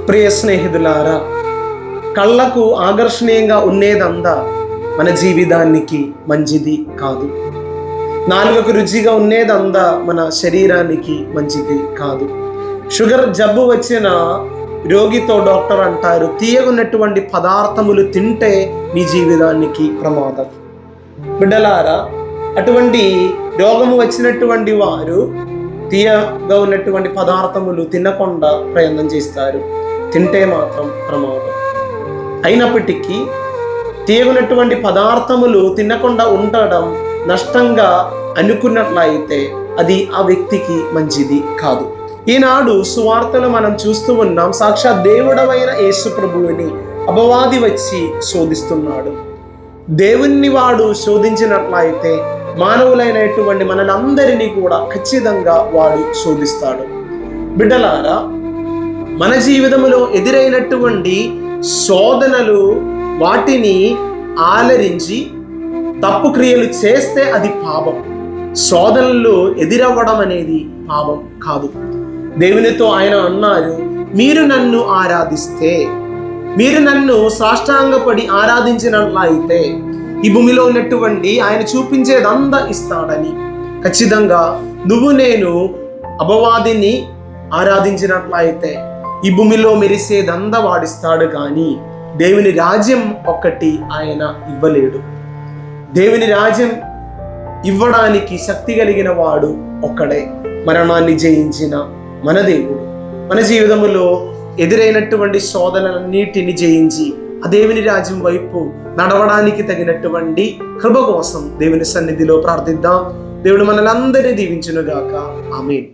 ప్రియ స్నేహితులారా, కళ్ళకు ఆకర్షణీయంగా ఉండేదంతా మన జీవితానికి మంచిది కాదు. నాలుకకు రుచిగా ఉండేదంతా మన శరీరానికి మంచిది కాదు. షుగర్ జబ్బు వచ్చిన రోగితో డాక్టర్ అంటారు, తీయగున్నటువంటి పదార్థములు తింటే నీ జీవితానికి ప్రమాదం. బిడ్డలారా, అటువంటి రోగము వచ్చినటువంటి వారు తీయగా ఉన్నటువంటి పదార్థములు తినకుండా ప్రయత్నం చేస్తారు. తింటే మాత్రం ప్రమాదం. అయినప్పటికీ తీయగున్నటువంటి పదార్థములు తినకుండా ఉండడం నష్టంగా అనుకున్నట్లయితే అది ఆ వ్యక్తికి మంచిది కాదు. ఈనాడు సువార్తలు మనం చూస్తూ ఉన్నాం, సాక్షాత్ దేవుడవైన యేసు ప్రభువుని అపవాది వచ్చి శోధిస్తున్నాడు. దేవుణ్ణి వాడు శోధించినట్లయితే మానవులైనటువంటి మనలందరినీ కూడా ఖచ్చితంగా వాడు శోధిస్తాడు. బిడ్డలారా, మన జీవితంలో ఎదురైనటువంటి శోధనలు వాటిని ఆలరించి తప్పు క్రియలు చేస్తే అది పాపం. శోధనలు ఎదురవ్వడం అనేది పాపం కాదు. దేవునితో ఆయన అన్నారు, మీరు నన్ను ఆరాధిస్తే, మీరు నన్ను సాష్టాంగపడి ఆరాధించినట్లయితే ఈ భూమిలో ఉన్నటువంటి ఆయన చూపించేదంతా ఇస్తాడని. ఖచ్చితంగా నువ్వు నేను అపవాదిని ఆరాధించినట్లయితే ఈ భూమిలో మెరిసేదంతా వాడిస్తాడు, కానీ దేవుని రాజ్యం ఒక్కటి ఆయన ఇవ్వలేడు. దేవుని రాజ్యం ఇవ్వడానికి శక్తి కలిగిన వాడు ఒక్కడే, మరణాన్ని జయించిన మన దేవుడు. మన జీవితంలో ఎదురైనటువంటి శోధనలన్నిటిని జయించి ఆ దేవుని రాజ్యం వైపు నడవడానికి తగినటువంటి కృప కోసం దేవుని సన్నిధిలో ప్రార్థిద్దాం. దేవుడు మనలందరినీ దీవించునుగాక. ఆమేన్.